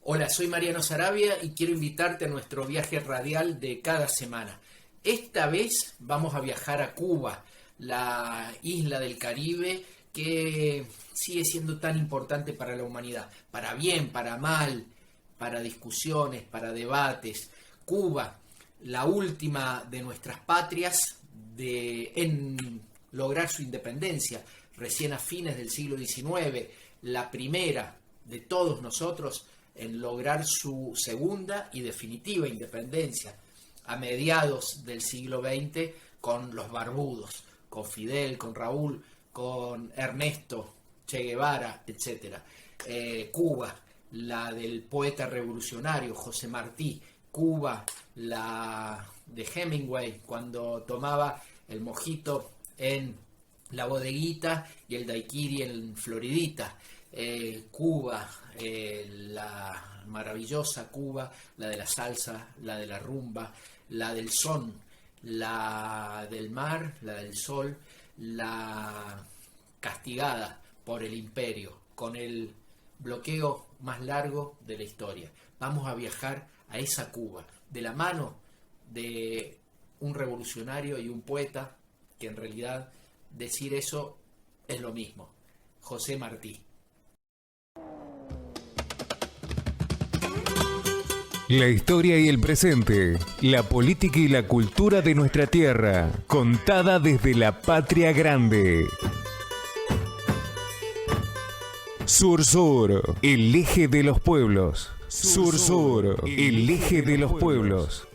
Hola, soy Mariano Sarabia y quiero invitarte a nuestro viaje radial de cada semana. Esta vez vamos a viajar a Cuba, la isla del Caribe que sigue siendo tan importante para la humanidad, para bien, para mal, para discusiones, para debates. Cuba, la última de nuestras patrias en lograr su independencia, recién a fines del siglo XIX, la primera de todos nosotros en lograr su segunda y definitiva independencia a mediados del siglo XX con los barbudos, con Fidel, con Raúl, con Ernesto, Che Guevara, etc. Cuba, la del poeta revolucionario José Martí. Cuba, la de Hemingway, cuando tomaba el mojito en la bodeguita y el daiquiri en Floridita. Cuba, la maravillosa Cuba, la de la salsa, la de la rumba, la del son, la del mar, la del sol, la castigada por el imperio, con el bloqueo más largo de la historia. Vamos a viajar a esa Cuba, de la mano de un revolucionario y un poeta, que en realidad decir eso es lo mismo, José Martí. La historia y el presente, la política y la cultura de nuestra tierra, contada desde la patria grande. Sur-Sur, el eje de los pueblos. Sur-Sur, el eje de los pueblos.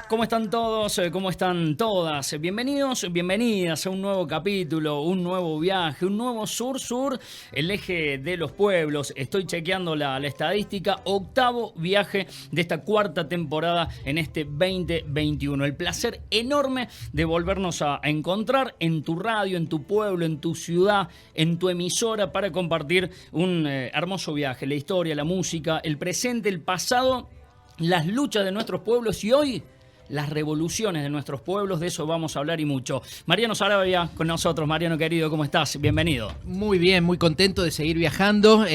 ¿Cómo están todos? ¿Cómo están todas? Bienvenidos, bienvenidas a un nuevo capítulo, un nuevo viaje, un nuevo Sur-Sur, el eje de los pueblos. Estoy chequeando la estadística, 8º viaje de esta cuarta temporada en este 2021. El placer enorme de volvernos a encontrar en tu radio, en tu pueblo, en tu ciudad, en tu emisora para compartir un hermoso viaje, la historia, la música, el presente, el pasado, las luchas de nuestros pueblos y hoy las revoluciones de nuestros pueblos. De eso vamos a hablar y mucho. Mariano Sarabia con nosotros. Mariano querido, ¿cómo estás? Bienvenido. Muy bien, muy contento de seguir viajando.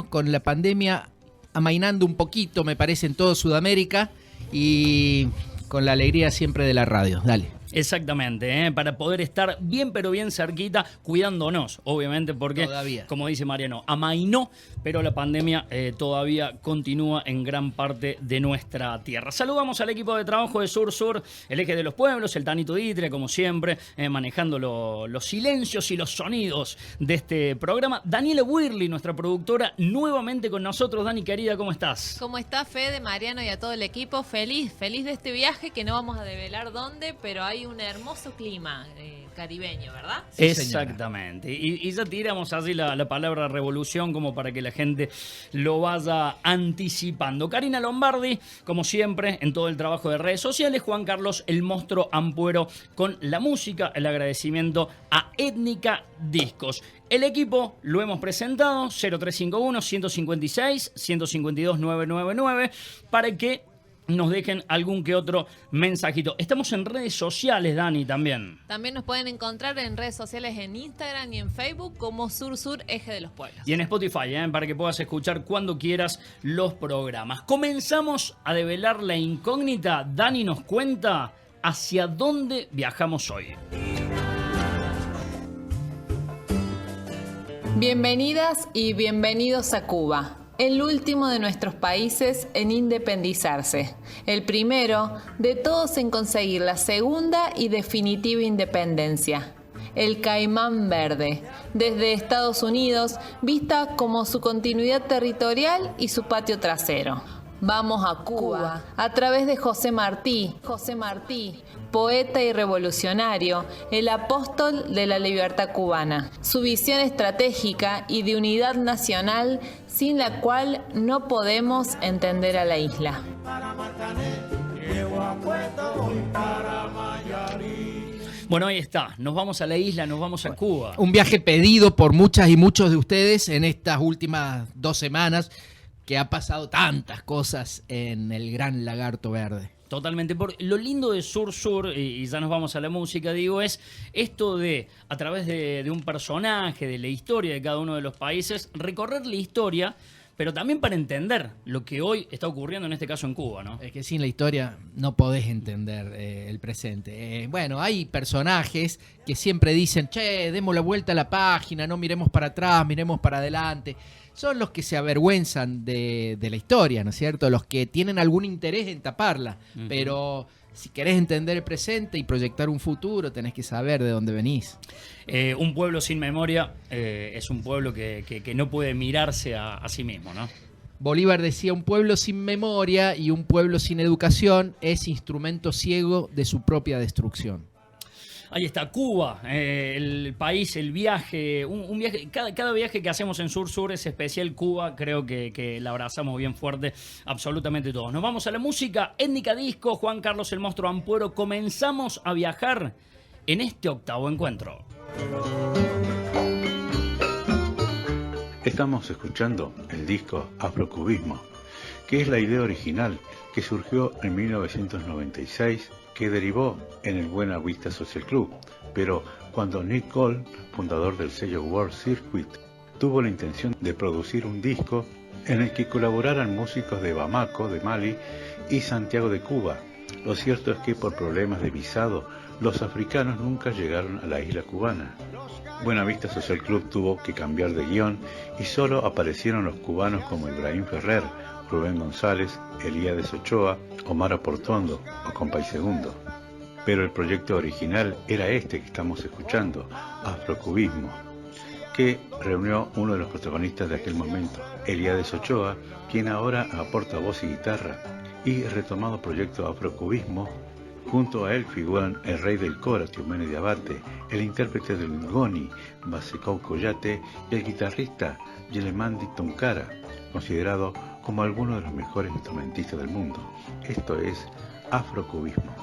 Con la pandemia amainando un poquito, me parece, en toda Sudamérica y con la alegría siempre de la radio. Dale. Exactamente, para poder estar bien pero bien cerquita, cuidándonos, obviamente, porque, todavía, como dice Mariano, amainó, pero la pandemia todavía continúa en gran parte de nuestra tierra. Saludamos al equipo de trabajo de Sur-Sur, el eje de los pueblos, el Tanito Ditria, como siempre, manejando los silencios y los sonidos de este programa. Daniela Wirli, nuestra productora, nuevamente con nosotros. Dani, querida, ¿cómo estás? ¿Cómo estás, Fede, Mariano y a todo el equipo? Feliz de este viaje, que no vamos a develar dónde, pero hay un hermoso clima caribeño, ¿verdad? Sí, exactamente. Y ya tiramos así la palabra revolución como para que la gente lo vaya anticipando. Karina Lombardi, como siempre, en todo el trabajo de redes sociales. Juan Carlos, el monstruo Ampuero, con la música, el agradecimiento a Étnica Discos. El equipo lo hemos presentado, 0351-156-152-999, para que nos dejen algún que otro mensajito. Estamos en redes sociales, Dani, también. También nos pueden encontrar en redes sociales, en Instagram y en Facebook, como Sur-Sur, Eje de los Pueblos. Y en Spotify, para que puedas escuchar cuando quieras los programas. Comenzamos a develar la incógnita. Dani nos cuenta hacia dónde viajamos hoy. Bienvenidas y bienvenidos a Cuba, el último de nuestros países en independizarse, el primero de todos en conseguir la segunda y definitiva independencia. El Caimán Verde, desde Estados Unidos, vista como su continuidad territorial y su patio trasero. Vamos a Cuba, a través de José Martí, poeta y revolucionario, el apóstol de la libertad cubana. Su visión estratégica y de unidad nacional, sin la cual no podemos entender a la isla. Bueno, ahí está. Nos vamos a la isla, nos vamos a Cuba. Un viaje pedido por muchas y muchos de ustedes en estas últimas 2 semanas, que ha pasado tantas cosas en el Gran Lagarto Verde. Totalmente. Lo lindo de Sur Sur, y ya nos vamos a la música, digo, es esto de, a través de un personaje, de la historia de cada uno de los países, recorrer la historia, pero también para entender lo que hoy está ocurriendo, en este caso en Cuba, ¿no? Es que sin la historia no podés entender el presente. Bueno, hay personajes que siempre dicen, che, demos la vuelta a la página, no miremos para atrás, miremos para adelante. Son los que se avergüenzan de la historia, ¿no es cierto? Los que tienen algún interés en taparla. Uh-huh. Pero si querés entender el presente y proyectar un futuro, tenés que saber de dónde venís. Un pueblo sin memoria es un pueblo que no puede mirarse a sí mismo, ¿no? Bolívar decía, un pueblo sin memoria y un pueblo sin educación es instrumento ciego de su propia destrucción. Ahí está, Cuba, el país, el viaje, un viaje, cada viaje que hacemos en Sur Sur es especial. Cuba, creo que la abrazamos bien fuerte, absolutamente todos. Nos vamos a la música, Étnica Disco, Juan Carlos el Monstruo Ampuero. Comenzamos a viajar en este 8º encuentro. Estamos escuchando el disco Afrocubismo, que es la idea original que surgió en 1996, que derivó en el Buena Vista Social Club, pero cuando Nick Cole, fundador del sello World Circuit, tuvo la intención de producir un disco en el que colaboraran músicos de Bamako, de Mali, y Santiago de Cuba. Lo cierto es que por problemas de visado, los africanos nunca llegaron a la isla cubana. Buena Vista Social Club tuvo que cambiar de guión y solo aparecieron los cubanos como Ibrahim Ferrer, Rubén González, Elías Ochoa, Omar Aportondo o Compay Segundo. Pero el proyecto original era este que estamos escuchando, Afrocubismo, que reunió uno de los protagonistas de aquel momento, Elías Ochoa, quien ahora aporta voz y guitarra, y retomado proyecto Afrocubismo, junto a él figuran el rey del Cora, Tiumene de Abate, el intérprete del Ngoni, Basecou Collate, y el guitarrista Yelemandi Tonkara, considerado como alguno de los mejores instrumentistas del mundo. Esto es Afrocubismo.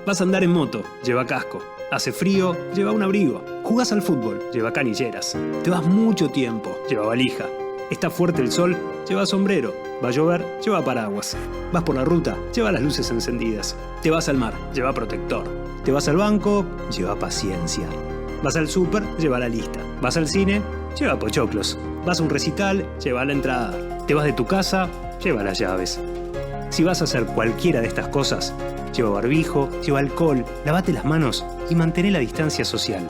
Vas a andar en moto, lleva casco. Hace frío, lleva un abrigo. Jugás al fútbol, lleva canilleras. Te vas mucho tiempo, lleva valija. Está fuerte el sol, lleva sombrero. Va a llover, lleva paraguas. Vas por la ruta, lleva las luces encendidas. Te vas al mar, lleva protector. Te vas al banco, lleva paciencia. Vas al súper, lleva la lista. Vas al cine, lleva pochoclos. Vas a un recital, lleva la entrada. Te vas de tu casa, lleva las llaves. Si vas a hacer cualquiera de estas cosas, lleva barbijo, lleva alcohol, lavate las manos y mantén la distancia social.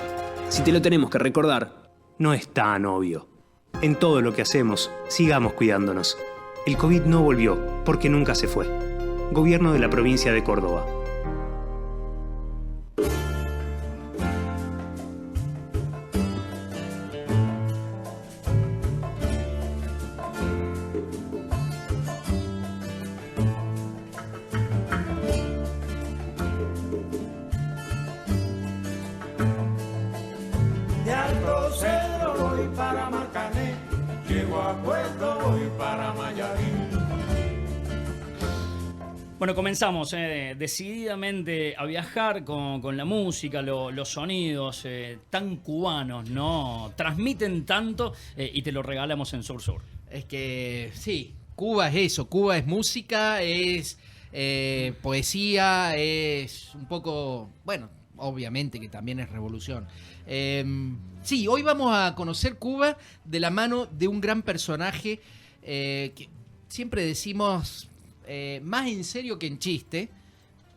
Si te lo tenemos que recordar, no es tan obvio. En todo lo que hacemos, sigamos cuidándonos. El COVID no volvió, porque nunca se fue. Gobierno de la provincia de Córdoba. Bueno, comenzamos decididamente a viajar con la música, los sonidos tan cubanos, ¿no? Transmiten tanto y te lo regalamos en Sur Sur. Es que sí, Cuba es eso, Cuba es música, es poesía, es un poco, bueno, obviamente que también es revolución. Sí, hoy vamos a conocer Cuba de la mano de un gran personaje que siempre decimos... más en serio que en chiste,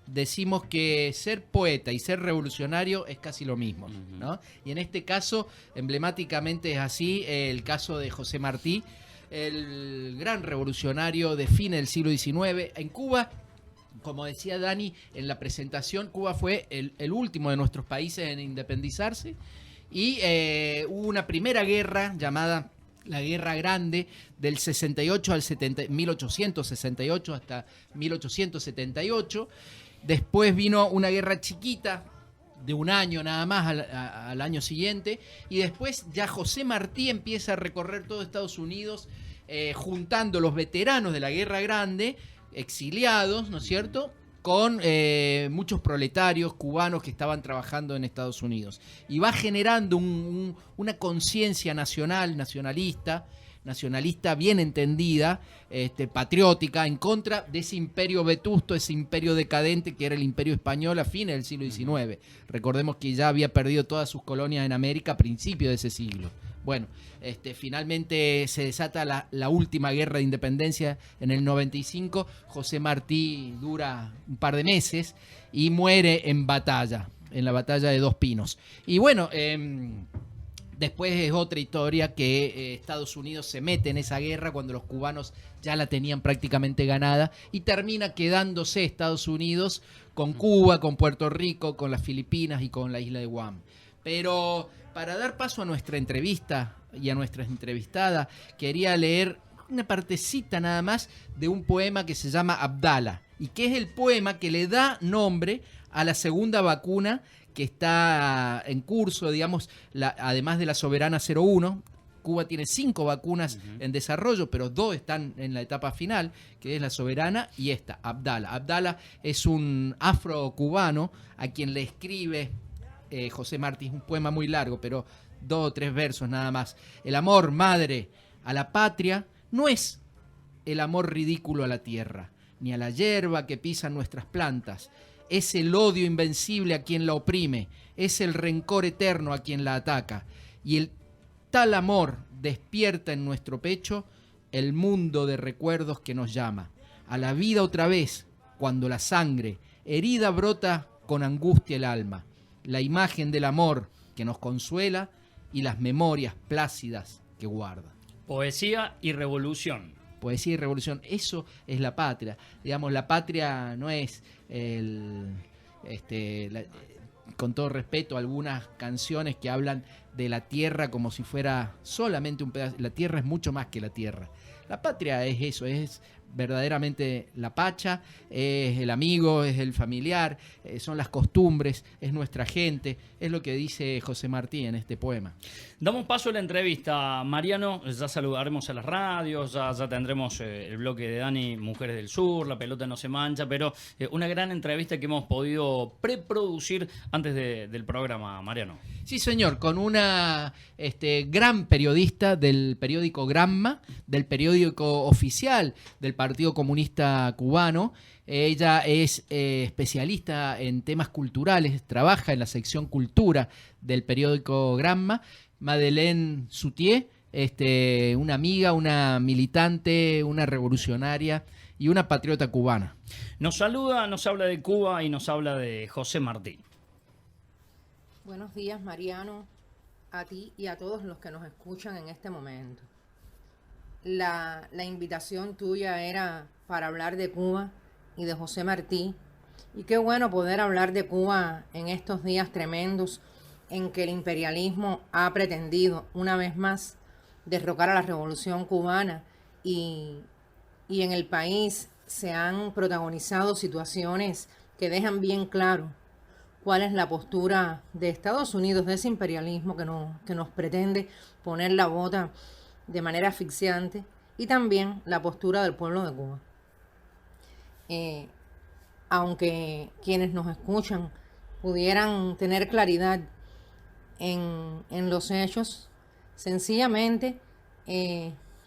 decimos que ser poeta y ser revolucionario es casi lo mismo, ¿no? Y en este caso, emblemáticamente es así, el caso de José Martí, el gran revolucionario de fines del siglo XIX. En Cuba, como decía Dani en la presentación, Cuba fue el último de nuestros países en independizarse y hubo una primera guerra llamada la Guerra Grande del 68 al 1868 hasta 1878. Después vino una guerra chiquita de un año nada más al año siguiente. Y después ya José Martí empieza a recorrer todo Estados Unidos juntando los veteranos de la Guerra Grande, exiliados, ¿no es cierto?, con muchos proletarios cubanos que estaban trabajando en Estados Unidos. Y va generando una conciencia nacionalista bien entendida, patriótica, en contra de ese imperio vetusto, ese imperio decadente que era el imperio español a fines del siglo XIX. Recordemos que ya había perdido todas sus colonias en América a principios de ese siglo. Bueno, finalmente se desata la última guerra de independencia en el 95. José Martí dura un par de meses y muere en la batalla de Dos Pinos. Y bueno, después es otra historia que Estados Unidos se mete en esa guerra cuando los cubanos ya la tenían prácticamente ganada y termina quedándose Estados Unidos con Cuba, con Puerto Rico, con las Filipinas y con la isla de Guam. Pero para dar paso a nuestra entrevista y a nuestra entrevistada, quería leer una partecita nada más de un poema que se llama Abdala, y que es el poema que le da nombre a la segunda vacuna que está en curso, digamos, además de la Soberana 01. Cuba tiene 5 vacunas en desarrollo, pero 2 están en la etapa final, que es la Soberana y esta, Abdala. Abdala es un afro-cubano a quien le escribe José Martí. Es un poema muy largo, pero 2 o 3 versos nada más. El amor, madre, a la patria no es el amor ridículo a la tierra, ni a la hierba que pisan nuestras plantas. Es el odio invencible a quien la oprime, es el rencor eterno a quien la ataca. Y el tal amor despierta en nuestro pecho el mundo de recuerdos que nos llama. A la vida otra vez, cuando la sangre herida brota con angustia el alma. La imagen del amor que nos consuela y las memorias plácidas que guarda. Poesía y revolución. Poesía y revolución, eso es la patria. Digamos, la patria no es con todo respeto, algunas canciones que hablan de la tierra como si fuera solamente un pedazo. La tierra es mucho más que la tierra. La patria es eso, es verdaderamente la pacha, es el amigo, es el familiar, son las costumbres, es nuestra gente, es lo que dice José Martí en este poema. Damos paso a la entrevista, Mariano. Ya saludaremos a las radios, ya tendremos el bloque de Dani, Mujeres del Sur, La Pelota No Se Mancha, pero una gran entrevista que hemos podido preproducir antes del programa, Mariano. Sí, señor, con una gran periodista del periódico Gramma, del periódico oficial del Partido Comunista Cubano. Ella es especialista en temas culturales, trabaja en la sección Cultura del periódico Gramma. Madeleine Soutier, una amiga, una militante, una revolucionaria y una patriota cubana. Nos saluda, nos habla de Cuba y nos habla de José Martí. Buenos días, Mariano, a ti y a todos los que nos escuchan en este momento. La invitación tuya era para hablar de Cuba y de José Martí, y qué bueno poder hablar de Cuba en estos días tremendos en que el imperialismo ha pretendido una vez más derrocar a la revolución cubana y en el país se han protagonizado situaciones que dejan bien claro cuál es la postura de Estados Unidos, de ese imperialismo que nos pretende poner la bota de manera asfixiante, y también la postura del pueblo de Cuba. Aunque quienes nos escuchan pudieran tener claridad en los hechos, sencillamente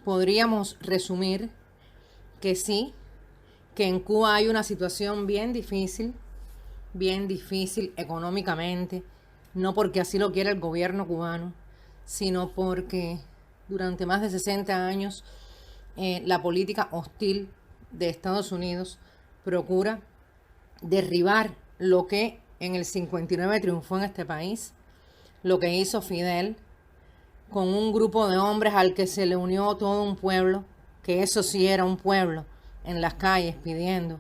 podríamos resumir que sí, que en Cuba hay una situación bien difícil económicamente, no porque así lo quiera el gobierno cubano, sino porque durante más de 60 años la política hostil de Estados Unidos procura derribar lo que en el 59 triunfó en este país, lo que hizo Fidel con un grupo de hombres al que se le unió todo un pueblo, que eso sí era un pueblo, en las calles pidiendo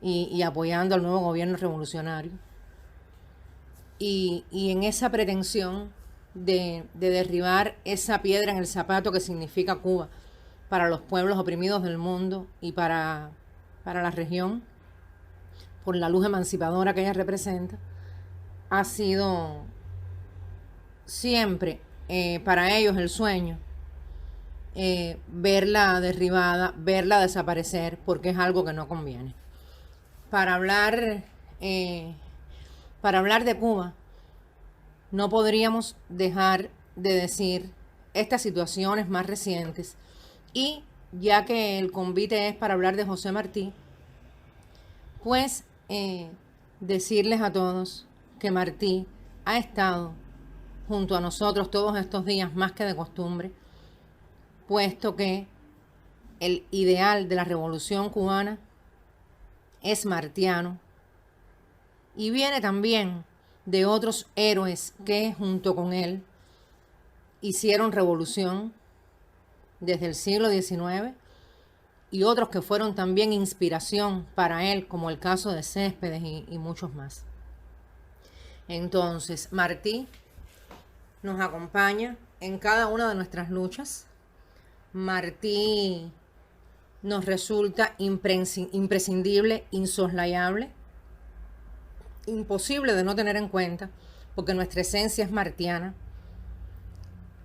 y apoyando al nuevo gobierno revolucionario. Y en esa pretensión de derribar esa piedra en el zapato que significa Cuba para los pueblos oprimidos del mundo y para la región, por la luz emancipadora que ella representa, ha sido siempre para ellos el sueño verla derribada, verla desaparecer, porque es algo que no conviene. Para hablar de Cuba, no podríamos dejar de decir estas situaciones más recientes, y ya que el convite es para hablar de José Martí, pues decirles a todos que Martí ha estado junto a nosotros todos estos días más que de costumbre, puesto que el ideal de la revolución cubana es martiano y viene también de otros héroes que junto con él hicieron revolución desde el siglo XIX, y otros que fueron también inspiración para él, como el caso de Céspedes y muchos más. Entonces, Martí nos acompaña en cada una de nuestras luchas. Martí nos resulta imprescindible, insoslayable, imposible de no tener en cuenta, porque nuestra esencia es martiana.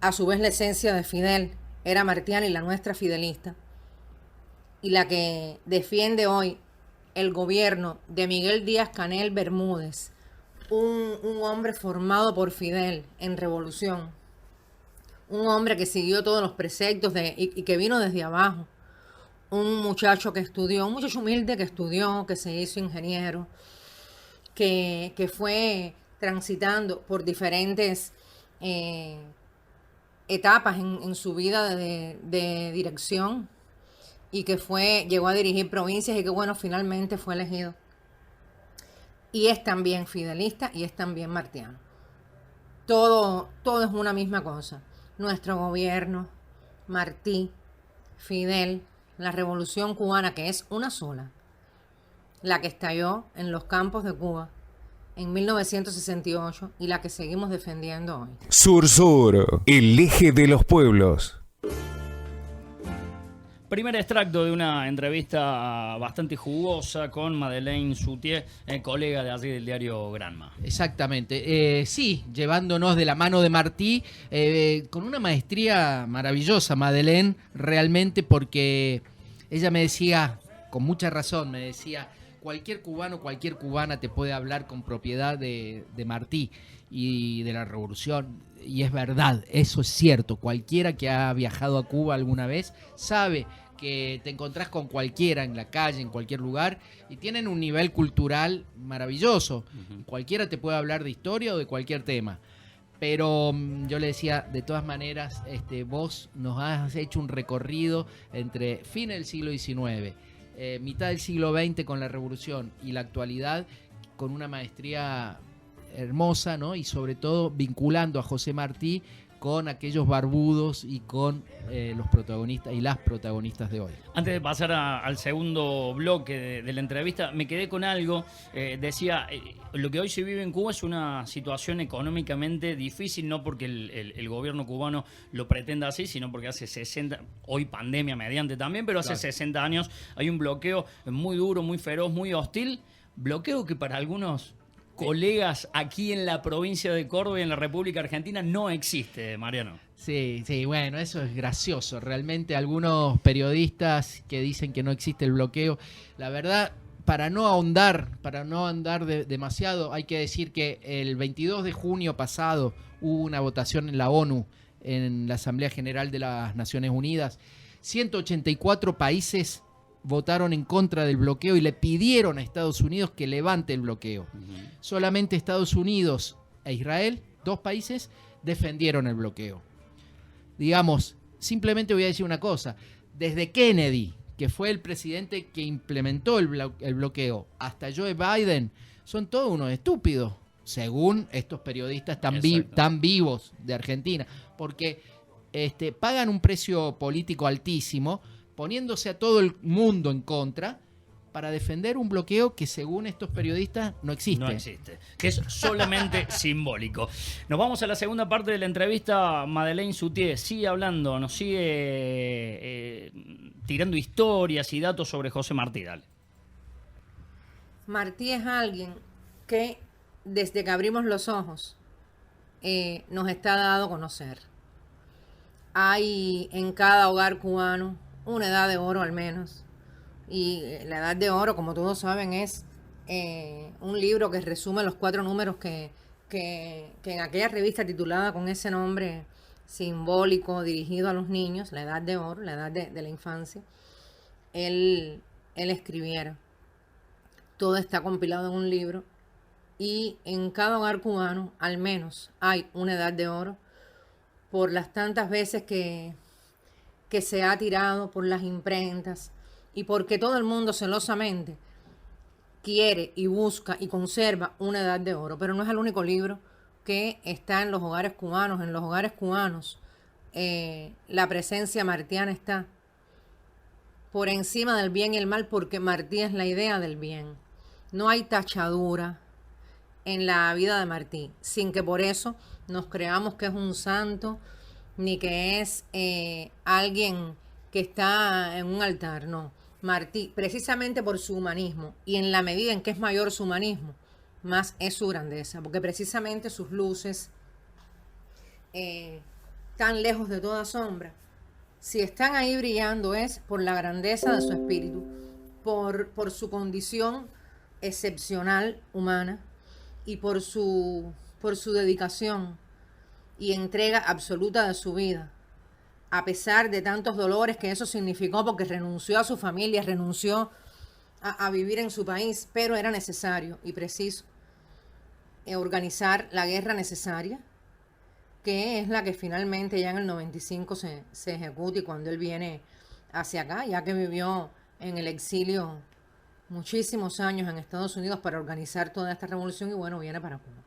A su vez, la esencia de Fidel era martiana y la nuestra fidelista. Y la que defiende hoy el gobierno de Miguel Díaz-Canel Bermúdez, un hombre formado por Fidel en revolución, un hombre que siguió todos los preceptos y que vino desde abajo, un muchacho que estudió, un muchacho humilde que estudió, que se hizo ingeniero, que fue transitando por diferentes etapas en su vida de dirección, y que llegó a dirigir provincias, y que bueno, finalmente fue elegido. Y es también fidelista y es también martiano. Todo es una misma cosa. Nuestro gobierno, Martí, Fidel, la revolución cubana, que es una sola, la que estalló en los campos de Cuba en 1968 y la que seguimos defendiendo hoy. Sur Sur, el eje de los pueblos. Primer extracto de una entrevista bastante jugosa con Madeleine Soutier, colega de allí del diario Granma. Exactamente. Sí, llevándonos de la mano de Martí, con una maestría maravillosa, Madeleine, realmente, porque ella me decía, con mucha razón, me decía, cualquier cubano, cualquier cubana te puede hablar con propiedad de Martí y de la revolución. Y es verdad, eso es cierto. Cualquiera que ha viajado a Cuba alguna vez sabe que te encontrás con cualquiera en la calle, en cualquier lugar, y tienen un nivel cultural maravilloso. Cualquiera te puede hablar de historia o de cualquier tema. Pero yo le decía, de todas maneras, vos nos has hecho un recorrido entre fin del siglo XIX, mitad del siglo XX con la revolución y la actualidad, con una maestría hermosa, ¿no? Y sobre todo vinculando a José Martí con aquellos barbudos y con los protagonistas y las protagonistas de hoy. Antes de pasar al segundo bloque de la entrevista, me quedé con algo. Decía, lo que hoy se vive en Cuba es una situación económicamente difícil, no porque el gobierno cubano lo pretenda así, sino porque hace 60, hoy pandemia mediante también, pero hace Claro. 60 años hay un bloqueo muy duro, muy feroz, muy hostil. Bloqueo que para algunos colegas aquí en la provincia de Córdoba y en la República Argentina no existe, Mariano. Sí, bueno, eso es gracioso. Realmente algunos periodistas que dicen que no existe el bloqueo, la verdad, para no ahondar demasiado, hay que decir que el 22 de junio pasado hubo una votación en la ONU, en la Asamblea General de las Naciones Unidas. 184 países votaron en contra del bloqueo y le pidieron a Estados Unidos que levante el bloqueo. Solamente Estados Unidos e Israel, 2 países, defendieron el bloqueo. Digamos, simplemente voy a decir una cosa. Desde Kennedy, que fue el presidente que implementó el bloqueo, hasta Joe Biden, son todos unos estúpidos, según estos periodistas tan vivos de Argentina, porque pagan un precio político altísimo, poniéndose a todo el mundo en contra para defender un bloqueo que según estos periodistas no existe. No existe, que es solamente simbólico. Nos vamos a la segunda parte de la entrevista. Madeleine Soutier sigue hablando, nos sigue tirando historias y datos sobre José Martí. Dale. Martí es alguien que desde que abrimos los ojos nos está dado a conocer. Hay en cada hogar cubano una edad de oro al menos. Y la edad de oro, como todos saben, es un libro que resume los 4 números que en aquella revista titulada con ese nombre simbólico dirigido a los niños, la edad de oro, la edad de la infancia, él escribiera. Todo está compilado en un libro y en cada hogar cubano al menos hay una edad de oro por las tantas veces que se ha tirado por las imprentas y porque todo el mundo celosamente quiere y busca y conserva una edad de oro. Pero no es el único libro que está en los hogares cubanos. En los hogares cubanos la presencia martiana está por encima del bien y el mal, porque Martí es la idea del bien. No hay tachadura en la vida de Martí, sin que por eso nos creamos que es un santo, ni que es alguien que está en un altar, no. Martí, precisamente por su humanismo, y en la medida en que es mayor su humanismo, más es su grandeza, porque precisamente sus luces, tan lejos de toda sombra, si están ahí brillando es por la grandeza de su espíritu, por su condición excepcional humana y por su dedicación y entrega absoluta de su vida, a pesar de tantos dolores que eso significó, porque renunció a su familia, renunció a vivir en su país, pero era necesario y preciso organizar la guerra necesaria, que es la que finalmente ya en el 95 se ejecuta, y cuando él viene hacia acá, ya que vivió en el exilio muchísimos años en Estados Unidos para organizar toda esta revolución, y bueno, viene para Cuba.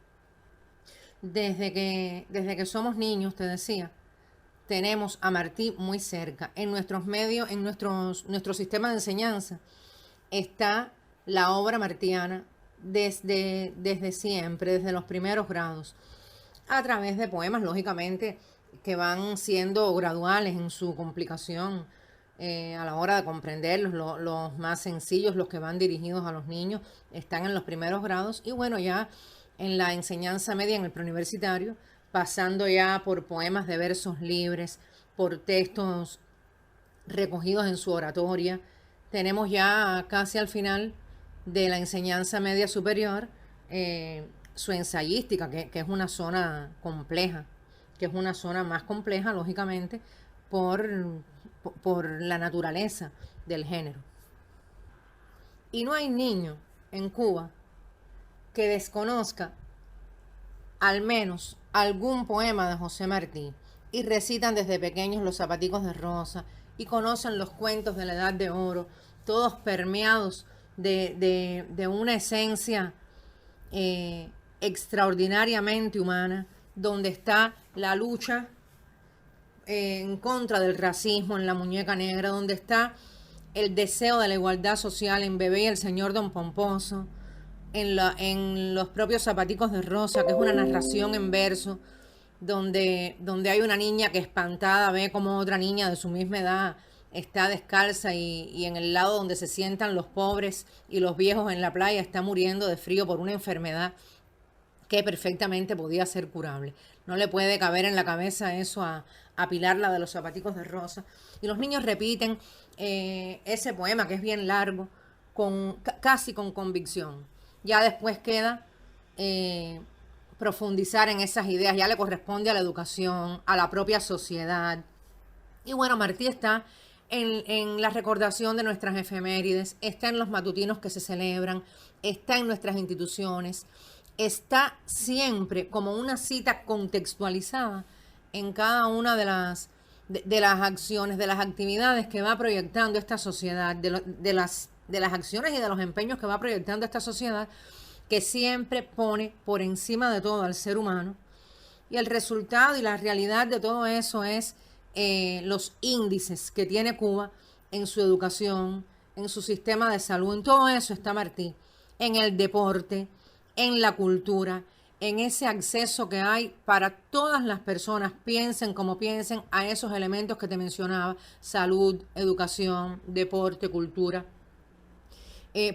Desde que somos niños, te decía, tenemos a Martí muy cerca. En nuestros medios, en nuestro sistema de enseñanza, está la obra martiana desde siempre, desde los primeros grados, a través de poemas, lógicamente, que van siendo graduales en su complicación a la hora de comprenderlos. Los más sencillos, los que van dirigidos a los niños, están en los primeros grados, y bueno, ya en la enseñanza media, en el preuniversitario, pasando ya por poemas de versos libres, por textos recogidos en su oratoria. Tenemos ya casi al final de la enseñanza media superior su ensayística, que es una zona compleja, que es una zona más compleja, lógicamente, por la naturaleza del género. Y no hay niño en Cuba que desconozca al menos algún poema de José Martí, y recitan desde pequeños Los zapaticos de rosa, y conocen los cuentos de la Edad de Oro, todos permeados de una esencia extraordinariamente humana, donde está la lucha en contra del racismo en La muñeca negra, donde está el deseo de la igualdad social en Bebé y el señor Don Pomposo, en los propios zapaticos de rosa, que es una narración en verso, donde hay una niña que espantada ve como otra niña de su misma edad está descalza, y en el lado donde se sientan los pobres y los viejos en la playa está muriendo de frío por una enfermedad que perfectamente podía ser curable. No le puede caber en la cabeza eso a Pilar, la de los zapaticos de rosa. Y los niños repiten ese poema, que es bien largo, casi con convicción. Ya después queda profundizar en esas ideas, ya le corresponde a la educación, a la propia sociedad. Y bueno, Martí está en la recordación de nuestras efemérides, está en los matutinos que se celebran, está en nuestras instituciones, está siempre como una cita contextualizada en cada una de las acciones, de las actividades que va proyectando esta sociedad, de las acciones y de los empeños que va proyectando esta sociedad, que siempre pone por encima de todo al ser humano. Y el resultado y la realidad de todo eso es los índices que tiene Cuba en su educación, en su sistema de salud. En todo eso está Martí, en el deporte, en la cultura, en ese acceso que hay para todas las personas, piensen como piensen, a esos elementos que te mencionaba: salud, educación, deporte, cultura,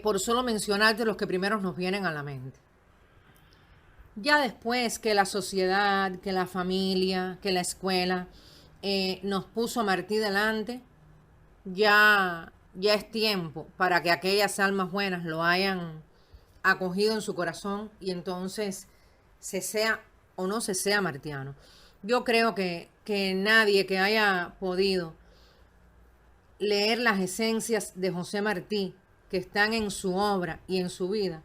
por solo mencionarte los que primero nos vienen a la mente. Ya después que la sociedad, que la familia, que la escuela nos puso a Martí delante, ya es tiempo para que aquellas almas buenas lo hayan acogido en su corazón, y entonces se sea o no se sea martiano. Yo creo que nadie que haya podido leer las esencias de José Martí que están en su obra y en su vida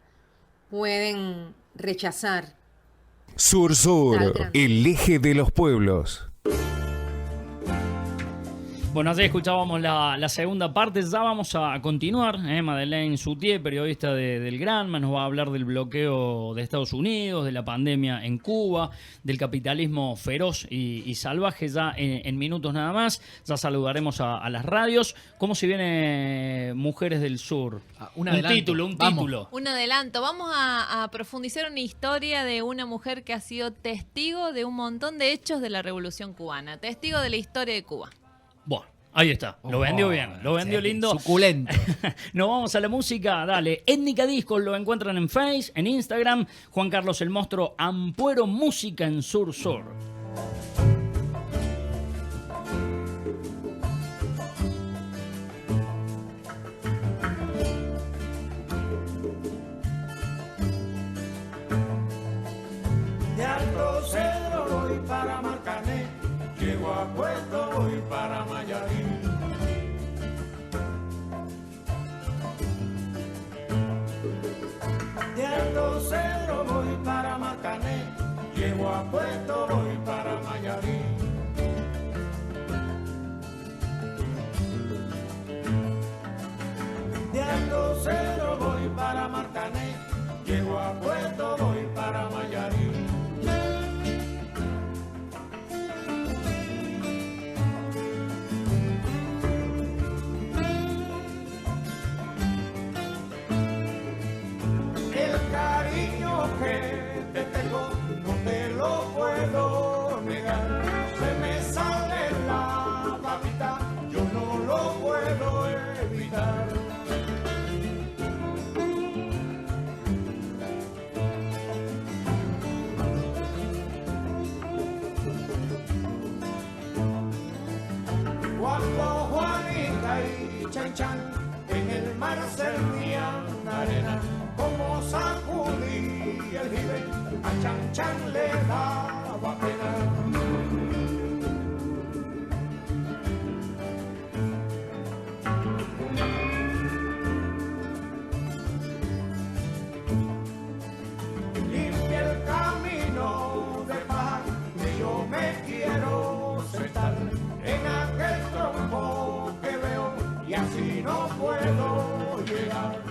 pueden rechazar. Sur, el eje de los pueblos. Bueno, así escuchábamos la segunda parte. Ya vamos a continuar. Madeleine Soutier, periodista del Granma, nos va a hablar del bloqueo de Estados Unidos, de la pandemia en Cuba, del capitalismo feroz y salvaje, ya en minutos nada más. Ya saludaremos a las radios. ¿Cómo se viene Mujeres del Sur? Un título. Un adelanto. Vamos a profundizar una historia de una mujer que ha sido testigo de un montón de hechos de la Revolución Cubana. Testigo de la historia de Cuba. Bueno, ahí está. Lo vendió bien. Lo vendió lindo. Suculento. Nos vamos a la música. Dale. Étnica Discos lo encuentran en Face, en Instagram. Juan Carlos el Monstruo, Ampuero Música en Sur. De Alto Cedro voy para Marcané, llego a Puerto, voy para Mayarín. De Alto Cedro voy para Marcané, llego a Puerto, voy para Mayarín. De Alto Cedro voy para Marcané, llego a Puerto, voy para Mayarín. chan, en el mar servían arena, como sacudía el jibe, a Chan Chan le daba pena. Limpia el camino de paz, que yo me quiero sentar en aquel tronco que veo y así no puedo llegar.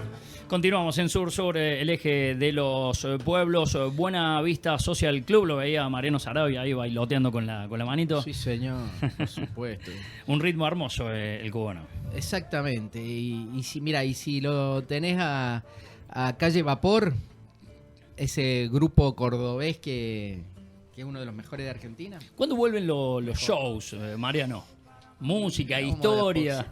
Continuamos en Sur Sur, el eje de los pueblos. Buena Vista Social Club, lo veía Mariano Sarabia ahí bailoteando con la manito. Sí, señor, por supuesto. Un ritmo hermoso el cubano. Exactamente. Y si lo tenés a Calle Vapor, ese grupo cordobés que es uno de los mejores de Argentina. ¿Cuándo vuelven los shows, Mariano? Música, historia.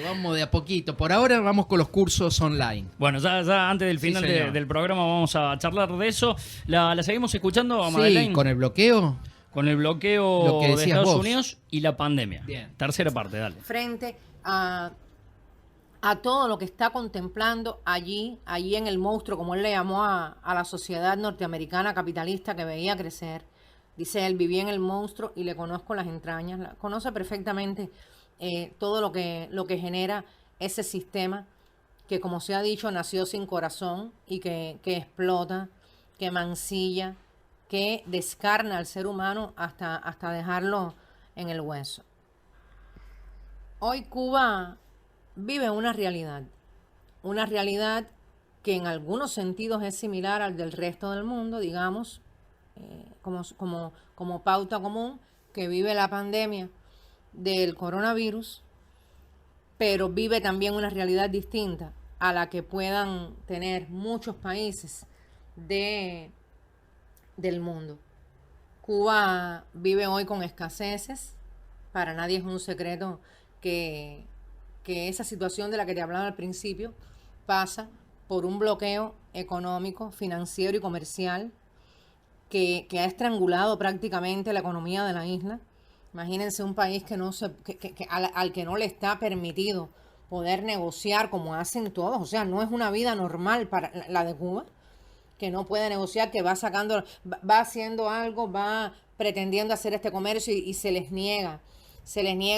Vamos de a poquito. Por ahora vamos con los cursos online. Bueno, ya antes del final del programa vamos a charlar de eso. ¿La seguimos escuchando a Madeleine? Sí, con el bloqueo. Con el bloqueo de Estados Unidos y la pandemia. Bien. Tercera parte, dale. Frente a todo lo que está contemplando allí en el monstruo, como él le llamó a la sociedad norteamericana capitalista que veía crecer. Dice él, viví en el monstruo y le conozco las entrañas, conoce perfectamente todo lo que genera ese sistema que, como se ha dicho, nació sin corazón y que explota, que mancilla, que descarna al ser humano hasta dejarlo en el hueso. Hoy Cuba vive una realidad que en algunos sentidos es similar al del resto del mundo, digamos, como pauta común, que vive la pandemia del coronavirus, pero vive también una realidad distinta a la que puedan tener muchos países del mundo. Cuba vive hoy con escaseces. Para nadie es un secreto que esa situación de la que te hablaba al principio pasa por un bloqueo económico, financiero y comercial que ha estrangulado prácticamente la economía de la isla. Imagínense un país al que no le está permitido poder negociar como hacen todos. O sea, no es una vida normal para la de Cuba, que no puede negociar, que va haciendo algo, va pretendiendo hacer este comercio y se les niega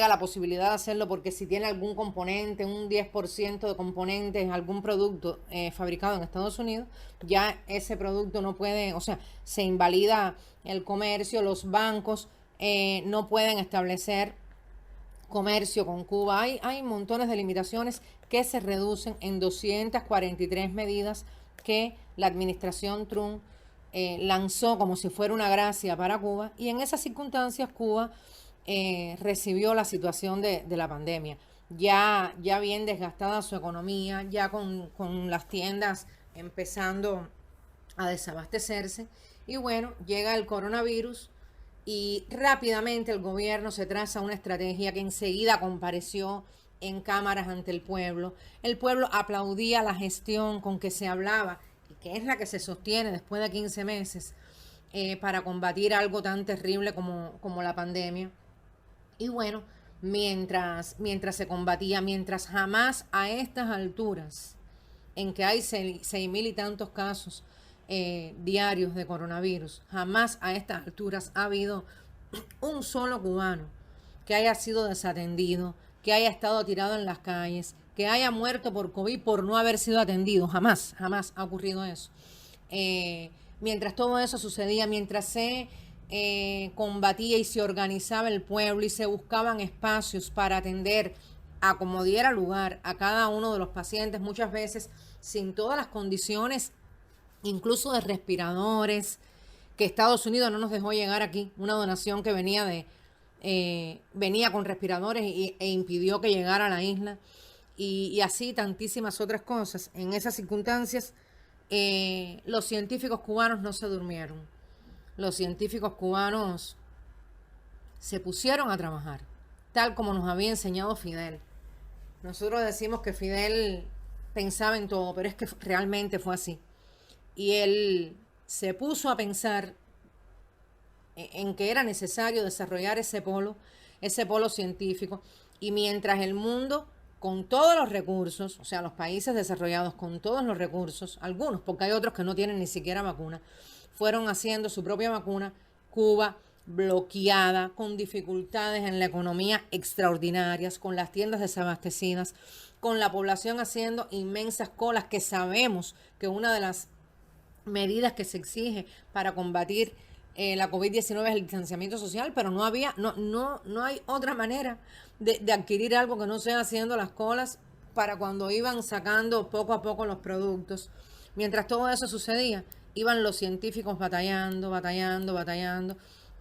la posibilidad de hacerlo, porque si tiene algún componente, un 10% de componentes, algún producto fabricado en Estados Unidos, ya ese producto no puede, o sea, se invalida el comercio, los bancos no pueden establecer comercio con Cuba. Hay montones de limitaciones que se reducen en 243 medidas que la administración Trump lanzó como si fuera una gracia para Cuba, y en esas circunstancias Cuba recibió la situación de la pandemia, ya bien desgastada su economía, ya con las tiendas empezando a desabastecerse, y bueno, llega el coronavirus y rápidamente el gobierno se traza una estrategia que enseguida compareció en cámaras ante el pueblo aplaudía la gestión con que se hablaba, y que es la que se sostiene después de 15 meses para combatir algo tan terrible como la pandemia. Y bueno, mientras se combatía, mientras jamás a estas alturas, en que hay 6.000 y tantos casos diarios de coronavirus, jamás a estas alturas ha habido un solo cubano que haya sido desatendido, que haya estado tirado en las calles, que haya muerto por COVID por no haber sido atendido. Jamás ha ocurrido eso. Mientras todo eso sucedía, mientras se combatía y se organizaba el pueblo y se buscaban espacios para atender a como diera lugar a cada uno de los pacientes, muchas veces sin todas las condiciones, incluso de respiradores, que Estados Unidos no nos dejó llegar aquí, una donación que venía con respiradores e impidió que llegara a la isla, y así tantísimas otras cosas. En esas circunstancias los científicos cubanos no se durmieron. Los científicos cubanos se pusieron a trabajar, tal como nos había enseñado Fidel. Nosotros decimos que Fidel pensaba en todo, pero es que realmente fue así. Y él se puso a pensar en que era necesario desarrollar ese polo científico. Y mientras el mundo con todos los recursos, o sea, los países desarrollados con todos los recursos, algunos, porque hay otros que no tienen ni siquiera vacuna, fueron haciendo su propia vacuna. Cuba bloqueada, con dificultades en la economía extraordinarias, con las tiendas desabastecidas, con la población haciendo inmensas colas, que sabemos que una de las medidas que se exige para combatir la COVID-19 es el distanciamiento social, pero no hay otra manera de adquirir algo que no sea haciendo las colas para cuando iban sacando poco a poco los productos. Mientras todo eso sucedía, iban los científicos batallando.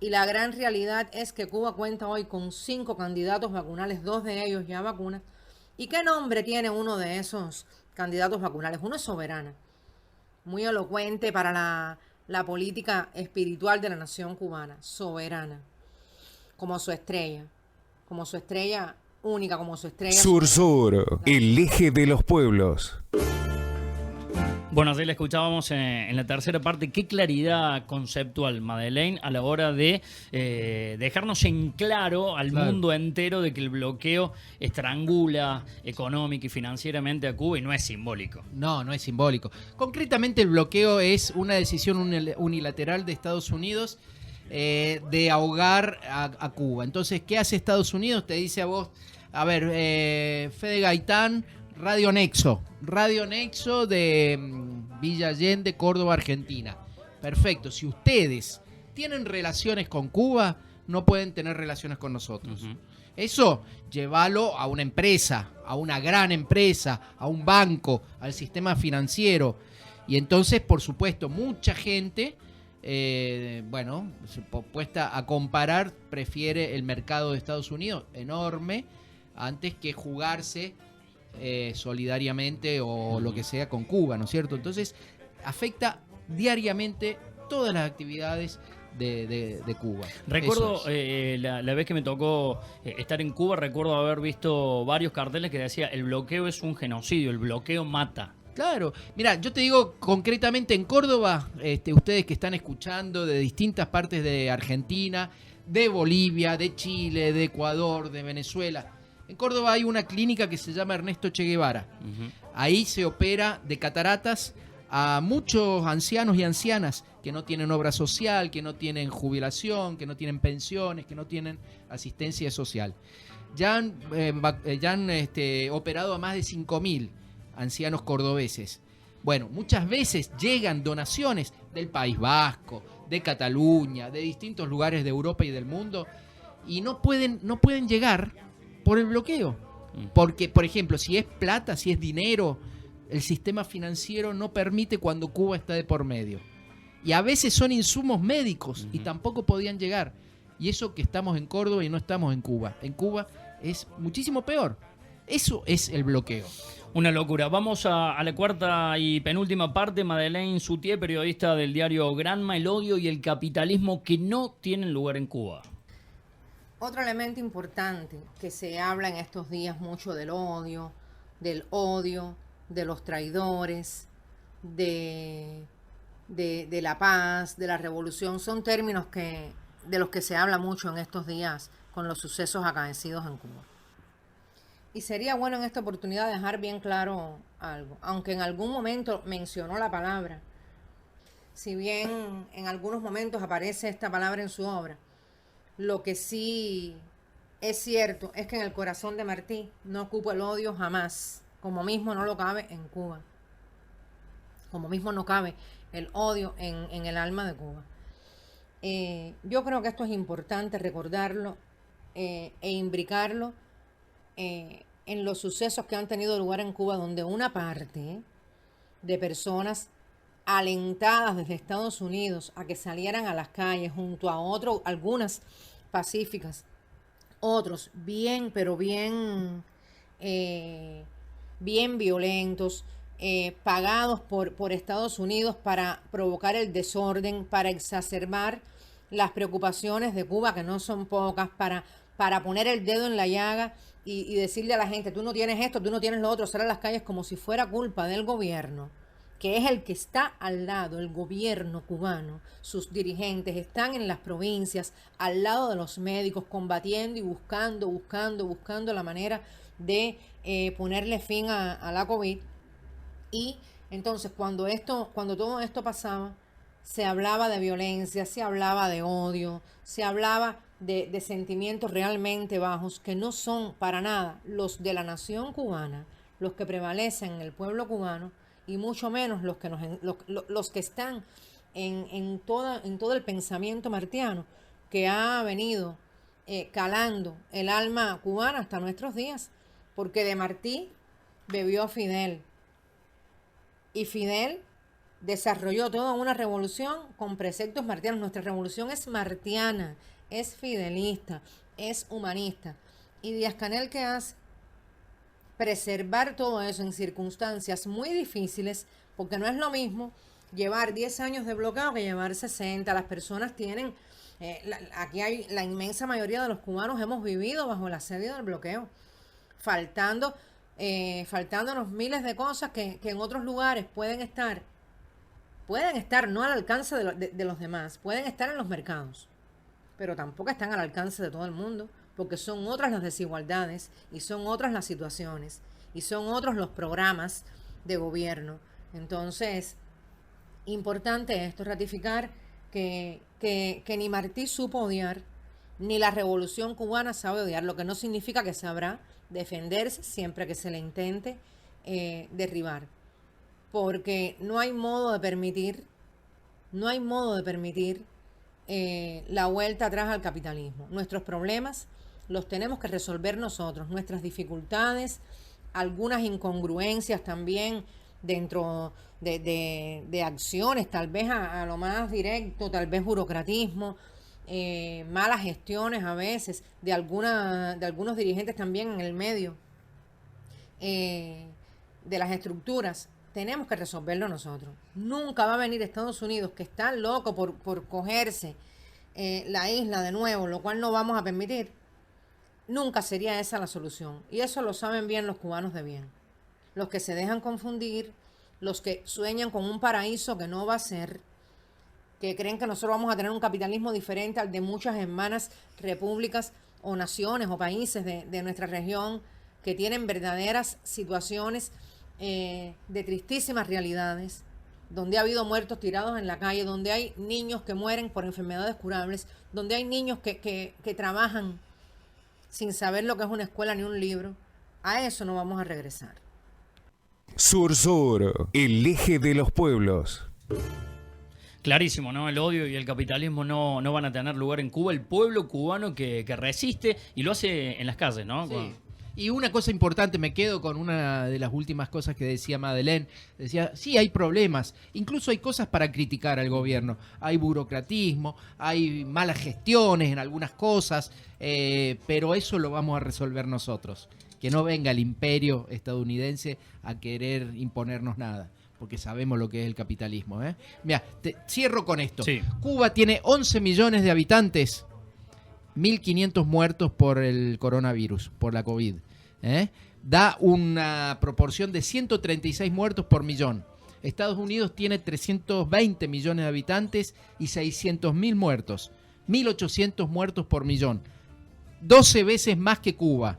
Y la gran realidad es que Cuba cuenta hoy con 5 candidatos vacunales, 2 de ellos ya vacunas. ¿Y qué nombre tiene uno de esos candidatos vacunales? Uno es Soberana, muy elocuente para la política espiritual de la nación cubana. Soberana, como su estrella única, como su estrella. Sur, el eje de los pueblos. Bueno, así le escuchábamos en la tercera parte. Qué claridad conceptual, Madeleine, a la hora de dejarnos en claro al mundo entero de que el bloqueo estrangula económica y financieramente a Cuba y no es simbólico. No es simbólico. Concretamente, el bloqueo es una decisión unilateral de Estados Unidos de ahogar a Cuba. Entonces, ¿qué hace Estados Unidos? Te dice a vos, a ver, Fede Gaitán, Radio Nexo de Villa Allende, Córdoba, Argentina. Perfecto. Si ustedes tienen relaciones con Cuba, no pueden tener relaciones con nosotros. Uh-huh. Eso, llévalo a una empresa, a una gran empresa, a un banco, al sistema financiero. Y entonces, por supuesto, mucha gente, puesta a comparar, prefiere el mercado de Estados Unidos, enorme, antes que jugarse solidariamente o lo que sea con Cuba, ¿no es cierto? Entonces afecta diariamente todas las actividades de Cuba. Recuerdo la vez que me tocó estar en Cuba, recuerdo haber visto varios carteles que decía: el bloqueo es un genocidio, el bloqueo mata. Claro, mira, yo te digo concretamente en Córdoba, ustedes que están escuchando de distintas partes de Argentina, de Bolivia, de Chile, de Ecuador, de Venezuela. En Córdoba hay una clínica que se llama Ernesto Che Guevara. Uh-huh. Ahí se opera de cataratas a muchos ancianos y ancianas que no tienen obra social, que no tienen jubilación, que no tienen pensiones, que no tienen asistencia social. Ya han operado a más de 5.000 ancianos cordobeses. Bueno, muchas veces llegan donaciones del País Vasco, de Cataluña, de distintos lugares de Europa y del mundo, y no pueden llegar por el bloqueo. Porque, por ejemplo, si es plata, si es dinero, el sistema financiero no permite cuando Cuba está de por medio. Y a veces son insumos médicos y tampoco podían llegar. Y eso que estamos en Córdoba y no estamos en Cuba. En Cuba es muchísimo peor. Eso es el bloqueo. Una locura. Vamos a la cuarta y penúltima parte. Madeleine Soutier, periodista del diario Granma, el odio y el capitalismo que no tienen lugar en Cuba. Otro elemento importante que se habla en estos días mucho del odio, de los traidores, de la paz, de la revolución, son términos de los que se habla mucho en estos días con los sucesos acaecidos en Cuba. Y sería bueno en esta oportunidad dejar bien claro algo, aunque en algún momento mencionó la palabra, si bien en algunos momentos aparece esta palabra en su obra, lo que sí es cierto es que en el corazón de Martí no ocupa el odio jamás, como mismo no lo cabe en Cuba, como mismo no cabe el odio en el alma de Cuba. Yo creo que esto es importante recordarlo e imbricarlo en los sucesos que han tenido lugar en Cuba, donde una parte de personas alentadas desde Estados Unidos a que salieran a las calles junto a algunas pacíficas, otros bien violentos, pagados por Estados Unidos para provocar el desorden, para exacerbar las preocupaciones de Cuba, que no son pocas, para poner el dedo en la llaga y decirle a la gente: tú no tienes esto, tú no tienes lo otro, salir a las calles como si fuera culpa del gobierno. que es el que está al lado, el gobierno cubano, sus dirigentes están en las provincias, al lado de los médicos, combatiendo y buscando la manera de ponerle fin a la COVID. Y entonces cuando todo esto pasaba, se hablaba de violencia, se hablaba de odio, se hablaba de sentimientos realmente bajos que no son para nada los de la nación cubana, los que prevalecen en el pueblo cubano, y mucho menos los que están en todo el pensamiento martiano que ha venido calando el alma cubana hasta nuestros días, porque de Martí bebió Fidel, y Fidel desarrolló toda una revolución con preceptos martianos. Nuestra revolución es martiana, es fidelista, es humanista. Y Díaz-Canel, ¿qué hace? Preservar todo eso en circunstancias muy difíciles, porque no es lo mismo llevar 10 años de bloqueo que llevar 60. Las personas tienen, aquí hay la inmensa mayoría de los cubanos hemos vivido bajo el asedio del bloqueo, faltándonos miles de cosas que en otros lugares pueden estar no al alcance de los demás, pueden estar en los mercados, pero tampoco están al alcance de todo el mundo, porque son otras las desigualdades y son otras las situaciones y son otros los programas de gobierno. Entonces, importante esto, ratificar que ni Martí supo odiar, ni la Revolución Cubana sabe odiar, lo que no significa que sabrá defenderse siempre que se le intente derribar, porque no hay modo de permitir la vuelta atrás al capitalismo. Nuestros problemas los tenemos que resolver nosotros, nuestras dificultades, algunas incongruencias también dentro de acciones, tal vez a lo más directo, tal vez burocratismo, malas gestiones a veces de algunos dirigentes también en el medio de las estructuras. Tenemos que resolverlo nosotros. Nunca va a venir Estados Unidos, que está loco por cogerse la isla de nuevo, lo cual no vamos a permitir. Nunca sería esa la solución. Y eso lo saben bien los cubanos de bien. Los que se dejan confundir, los que sueñan con un paraíso que no va a ser, que creen que nosotros vamos a tener un capitalismo diferente al de muchas hermanas repúblicas o naciones o países de nuestra región, que tienen verdaderas situaciones de tristísimas realidades, donde ha habido muertos tirados en la calle, donde hay niños que mueren por enfermedades curables, donde hay niños que trabajan sin saber lo que es una escuela ni un libro. A eso no vamos a regresar. Sur Sur, el eje de los pueblos. Clarísimo, ¿no? El odio y el capitalismo no van a tener lugar en Cuba. El pueblo cubano que resiste y lo hace en las calles, ¿no? Sí. Y una cosa importante, me quedo con una de las últimas cosas que decía Madeleine. Decía, sí, hay problemas, incluso hay cosas para criticar al gobierno. Hay burocratismo, hay malas gestiones en algunas cosas, pero eso lo vamos a resolver nosotros. Que no venga el imperio estadounidense a querer imponernos nada, porque sabemos lo que es el capitalismo. Mira, cierro con esto. Sí. Cuba tiene 11 millones de habitantes, 1.500 muertos por el coronavirus, por la COVID. Da una proporción de 136 muertos por millón. Estados Unidos tiene 320 millones de habitantes y 600.000 muertos. 1.800 muertos por millón. 12 veces más que Cuba.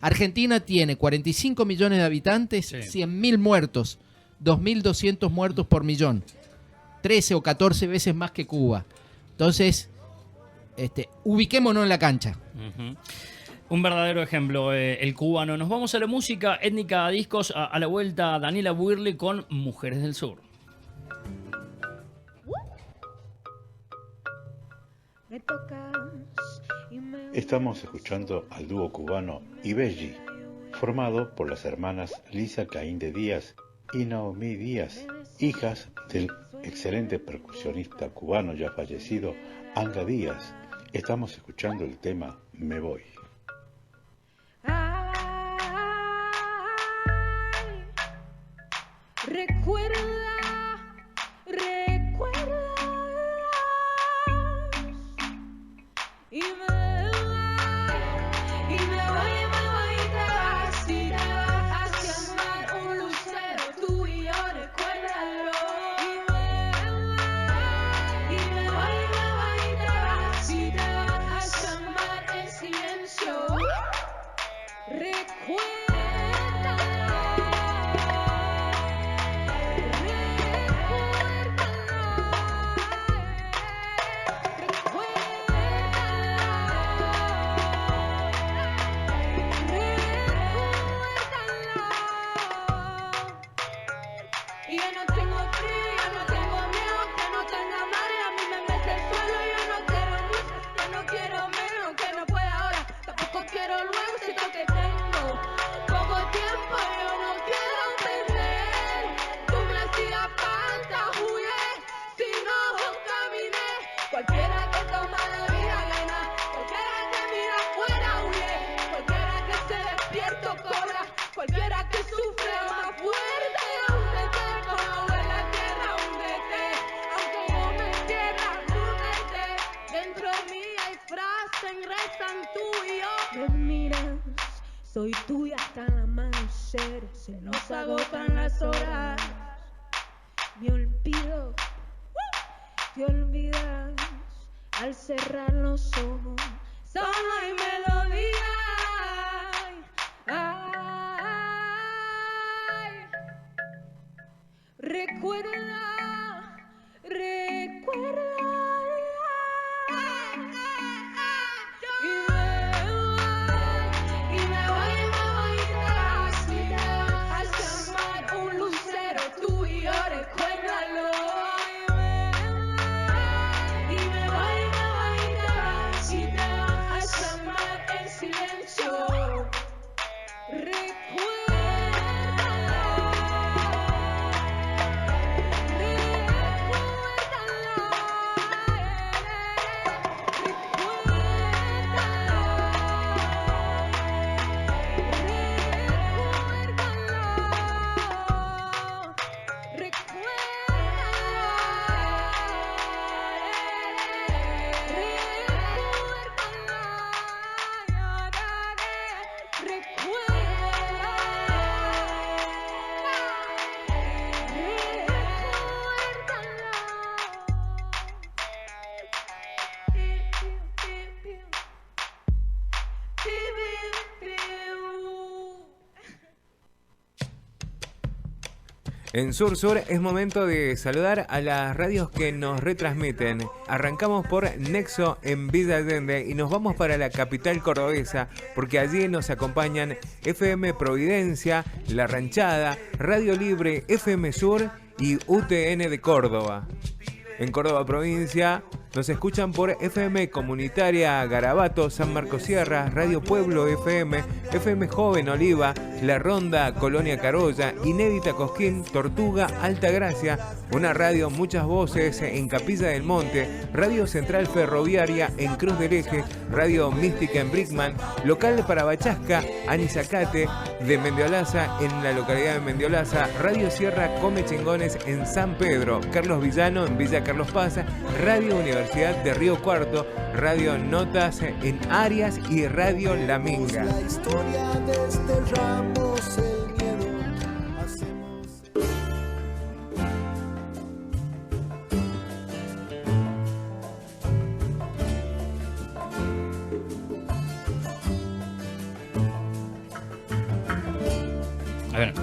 Argentina tiene 45 millones de habitantes, sí. 100.000 muertos. 2.200 muertos por millón. 13 o 14 veces más que Cuba. Entonces, ubiquémonos en la cancha. Un verdadero ejemplo, el cubano. Nos vamos a la música étnica discos. A la vuelta, Daniela Buirli con Mujeres del Sur. Estamos escuchando al dúo cubano Ibelli, formado por las hermanas Lisa Caínde Díaz y Naomi Díaz, hijas del excelente percusionista cubano ya fallecido Anga Díaz. Estamos escuchando el tema Me Voy. Recuerda Soy tuya hasta el amanecer, se nos agotan las horas. Me olvido, te olvidas al cerrar los ojos. Solo hay melodía. Ay, recuerda, recuerda. En Sur Sur es momento de saludar a las radios que nos retransmiten. Arrancamos por Nexo en Villa Allende y nos vamos para la capital cordobesa porque allí nos acompañan FM Providencia, La Ranchada, Radio Libre, FM Sur y UTN de Córdoba. En Córdoba provincia nos escuchan por FM Comunitaria Garabato, San Marcos Sierra, Radio Pueblo FM, FM Joven Oliva, La Ronda, Colonia Carolla, Inédita Cosquín, Tortuga, Altagracia, una radio Muchas Voces en Capilla del Monte, Radio Central Ferroviaria en Cruz del Eje, Radio Mística en Brickman, local para Bachasca, Anizacate, de Mendiolaza en la localidad de Mendiolaza, Radio Sierra Come Chingones en San Pedro, Carlos Villano en Villa Carlos Paz, Radio Universidad de Río Cuarto, Radio Notas en Arias y Radio La Minga. La historia desterramos el miedo, hacemos... A ver.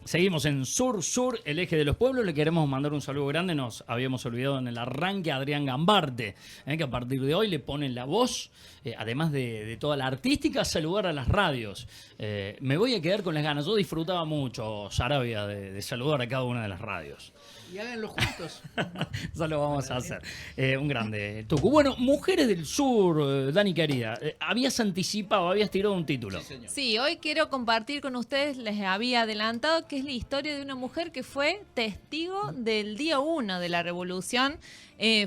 Seguimos en Sur Sur, el eje de los pueblos. Le queremos mandar un saludo grande. Nos habíamos olvidado en el arranque a Adrián Gambarte, que a partir de hoy le ponen la voz, además de toda la artística, saludar a las radios. Me voy a quedar con las ganas. Yo disfrutaba mucho, Sarabia, de saludar a cada una de las radios. Y háganlo juntos. Ya lo vamos a hacer. Un grande Tucu. Bueno, Mujeres del Sur, Dani querida, habías anticipado, habías tirado un título. Sí, señor. Sí, hoy quiero compartir con ustedes, les había adelantado, que es la historia de una mujer que fue testigo del día 1 de la Revolución.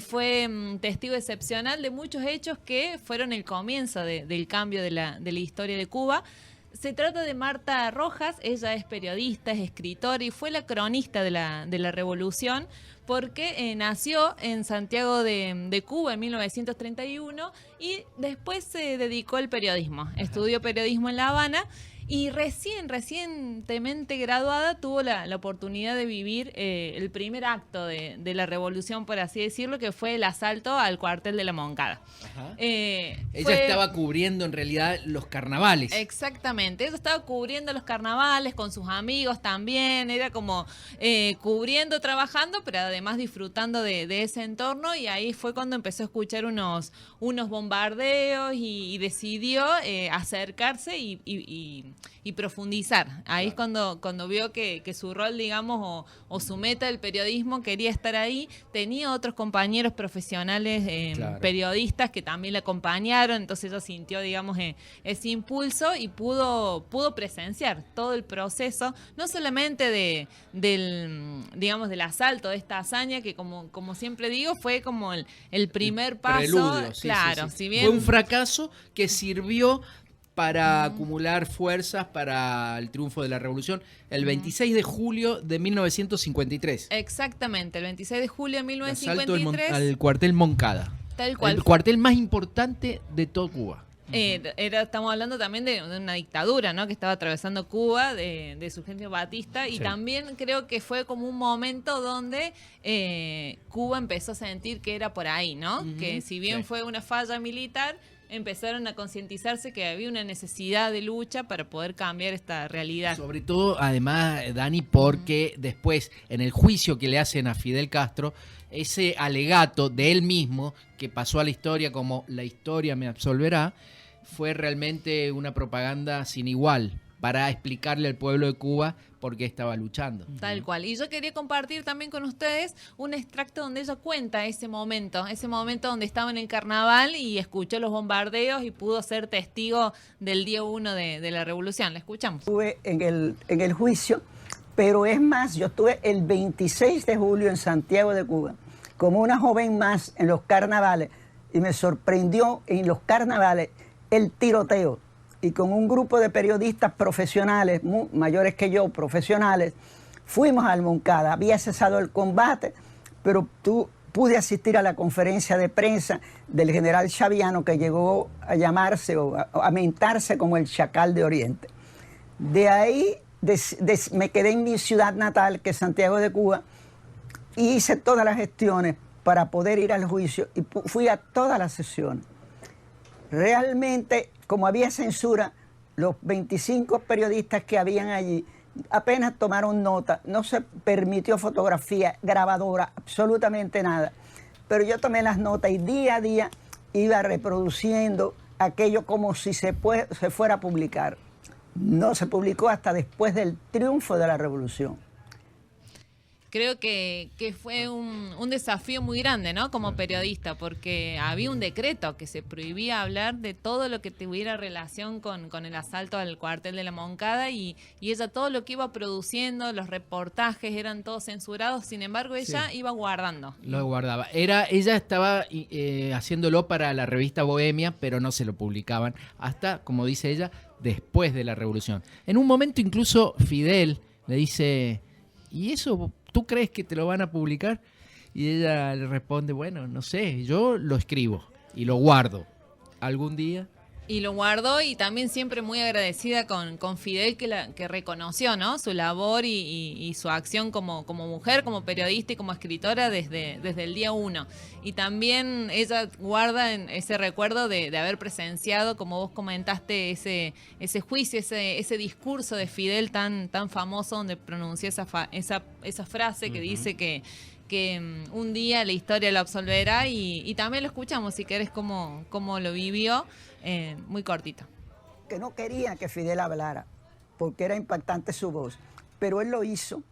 Fue testigo excepcional de muchos hechos que fueron el comienzo del cambio de la historia de Cuba. Se trata de Marta Rojas. Ella es periodista, es escritora y fue la cronista de la Revolución porque nació en Santiago de Cuba en 1931 y después se dedicó al periodismo. Estudió periodismo en La Habana y recientemente graduada tuvo la oportunidad de vivir el primer acto de la Revolución, por así decirlo, que fue el asalto al cuartel de la Moncada. Ella estaba cubriendo en realidad los carnavales. Exactamente, ella estaba cubriendo los carnavales con sus amigos también, era como cubriendo, trabajando, pero además disfrutando de ese entorno, y ahí fue cuando empezó a escuchar unos bombardeos y decidió acercarse y profundizar. Ahí es cuando vio que su rol, digamos, o su meta del periodismo quería estar ahí. Tenía otros compañeros profesionales, periodistas, que también la acompañaron, entonces ella sintió, digamos, ese impulso y pudo presenciar todo el proceso, no solamente del asalto, de esta hazaña, que como siempre digo, fue como el primer paso. Preludio, claro, sí. Si bien Fue un fracaso que sirvió para acumular fuerzas para el triunfo de la Revolución el 26 de julio de 1953. Exactamente, el 26 de julio de Asalto 1953. al cuartel Moncada. Tal cual. El cuartel más importante de toda Cuba. Estamos hablando también de una dictadura, ¿no? Que estaba atravesando Cuba, de Fulgencio Batista, y Sí. también creo que fue como un momento donde Cuba empezó a sentir que era por ahí, ¿no? Que si bien Sí. fue una falla militar, empezaron a concientizarse que había una necesidad de lucha para poder cambiar esta realidad. Sobre todo, además, Dani, porque después, en el juicio que le hacen a Fidel Castro, ese alegato de él mismo, que pasó a la historia como la historia me absolverá, fue realmente una propaganda sin igual para explicarle al pueblo de Cuba por qué estaba luchando. Tal cual. Y yo quería compartir también con ustedes un extracto donde ella cuenta ese momento donde estaba en el carnaval y escuchó los bombardeos y pudo ser testigo del día 1 de la revolución. La escuchamos. Estuve en el juicio, pero es más, yo estuve el 26 de julio en Santiago de Cuba, como una joven más en los carnavales, y me sorprendió en los carnavales el tiroteo. Y con un grupo de periodistas profesionales, mayores que yo, profesionales, fuimos al Moncada. Había cesado el combate, pero pude asistir a la conferencia de prensa del general Chaviano, que llegó a llamarse o a mentarse como el Chacal de Oriente. De ahí me quedé en mi ciudad natal, que es Santiago de Cuba, y hice todas las gestiones para poder ir al juicio y fui a todas las sesiones. Realmente, como había censura, los 25 periodistas que habían allí apenas tomaron nota, no se permitió fotografía, grabadora, absolutamente nada. Pero yo tomé las notas y día a día iba reproduciendo aquello como si se fuera a publicar. No se publicó hasta después del triunfo de la revolución. Creo que fue un desafío muy grande, ¿no? Como periodista, porque había un decreto que se prohibía hablar de todo lo que tuviera relación con el asalto al cuartel de la Moncada y ella todo lo que iba produciendo, los reportajes eran todos censurados, sin embargo ella iba guardando. Lo guardaba. Ella estaba haciéndolo para la revista Bohemia, pero no se lo publicaban hasta, como dice ella, después de la revolución. En un momento incluso Fidel le dice, ¿y eso tú crees que te lo van a publicar? Y ella le responde, bueno, no sé, yo lo escribo y lo guardo. ¿Algún día? Y lo guardó, y también siempre muy agradecida con Fidel que reconoció, ¿no? Su labor y su acción como mujer, como periodista y como escritora desde el día 1. Y también ella guarda en ese recuerdo de haber presenciado, como vos comentaste, ese juicio, ese discurso de Fidel tan famoso, donde pronunció esa frase que dice que un día la historia lo absolverá, y también lo escuchamos, si querés, cómo lo vivió, muy cortito. Que no quería que Fidel hablara, porque era impactante su voz, pero él lo hizo,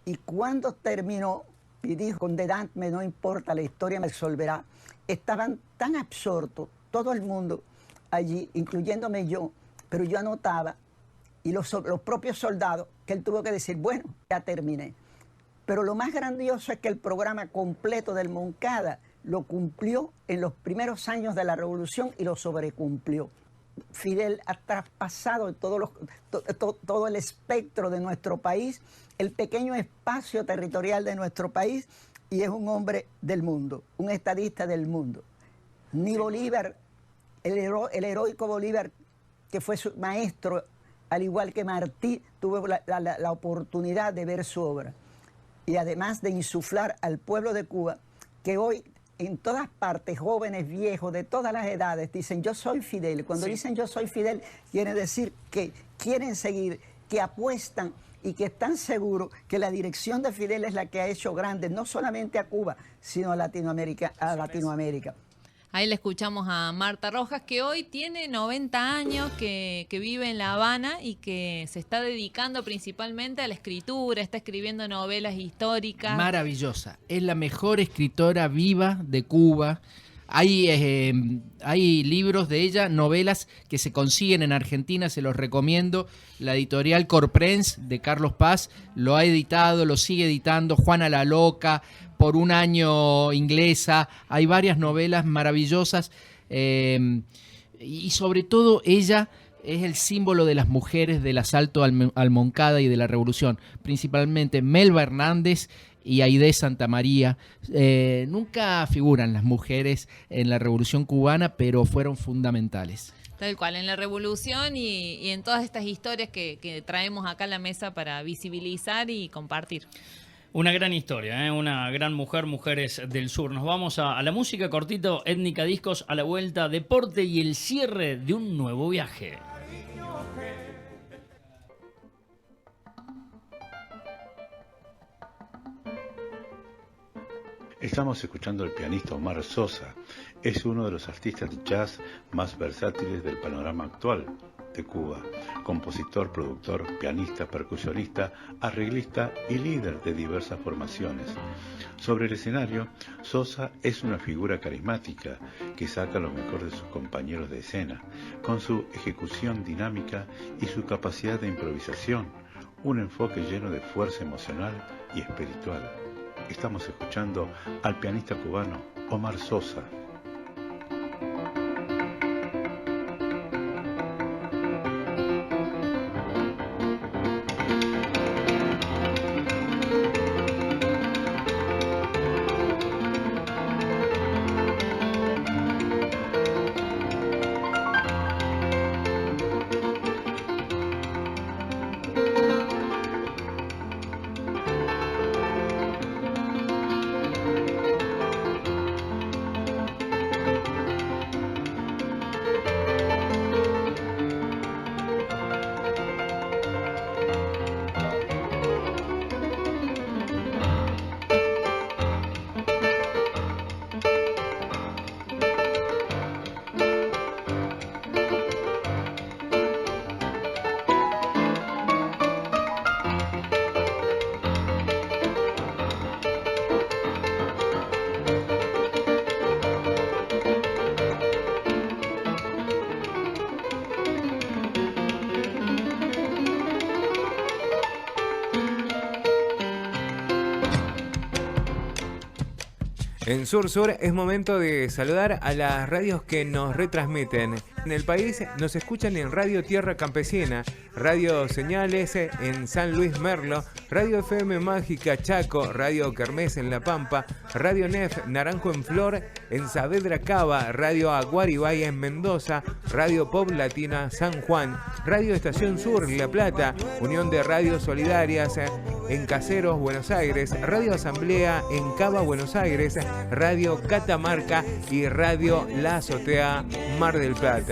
y cuando terminó y dijo, condenadme, no importa, la historia me absolverá, estaban tan absortos, todo el mundo allí, incluyéndome yo, pero yo anotaba, y los propios soldados, que él tuvo que decir, bueno, ya terminé. Pero lo más grandioso es que el programa completo del Moncada lo cumplió en los primeros años de la revolución y lo sobrecumplió. Fidel ha traspasado todo el espectro de nuestro país, el pequeño espacio territorial de nuestro país, y es un hombre del mundo, un estadista del mundo. Ni Bolívar, el heroico Bolívar, que fue su maestro, al igual que Martí, tuvo la oportunidad de ver su obra. Y además de insuflar al pueblo de Cuba, que hoy en todas partes, jóvenes, viejos, de todas las edades, dicen yo soy Fidel. Cuando dicen yo soy Fidel, quiere decir que quieren seguir, que apuestan y que están seguros que la dirección de Fidel es la que ha hecho grande, no solamente a Cuba, sino a Latinoamérica. Ahí le escuchamos a Marta Rojas, que hoy tiene 90 años, que vive en La Habana y que se está dedicando principalmente a la escritura, está escribiendo novelas históricas. Maravillosa, es la mejor escritora viva de Cuba. Hay libros de ella, novelas que se consiguen en Argentina, se los recomiendo. La editorial Corprens de Carlos Paz lo ha editado, lo sigue editando. Juana la Loca, por un año inglesa. Hay varias novelas maravillosas. Y sobre todo ella es el símbolo de las mujeres del asalto al Moncada y de la revolución. Principalmente Melba Hernández y Aide Santamaría. Nunca figuran las mujeres en la Revolución Cubana, pero fueron fundamentales. Tal cual, en la revolución y en todas estas historias que traemos acá a la mesa para visibilizar y compartir. Una gran historia, una gran mujer, Mujeres del Sur. Nos vamos a la música, cortito, Étnica Discos, a la vuelta, deporte y el cierre de un nuevo viaje. Estamos escuchando al pianista Omar Sosa. Es uno de los artistas de jazz más versátiles del panorama actual de Cuba. Compositor, productor, pianista, percusionista, arreglista y líder de diversas formaciones. Sobre el escenario, Sosa es una figura carismática que saca lo mejor de sus compañeros de escena, con su ejecución dinámica y su capacidad de improvisación, un enfoque lleno de fuerza emocional y espiritual. Estamos escuchando al pianista cubano Omar Sosa. En Sur Sur es momento de saludar a las radios que nos retransmiten. En el país nos escuchan en Radio Tierra Campesina, Radio Señales en San Luis Merlo, Radio FM Mágica Chaco, Radio Kermés en La Pampa, Radio Nef Naranjo en Flor en Saavedra Cava, Radio Aguaribay en Mendoza, Radio Pop Latina San Juan, Radio Estación Sur La Plata, Unión de Radios Solidarias en Caseros, Buenos Aires, Radio Asamblea en Cava, Buenos Aires, Radio Catamarca y Radio La Azotea, Mar del Plata.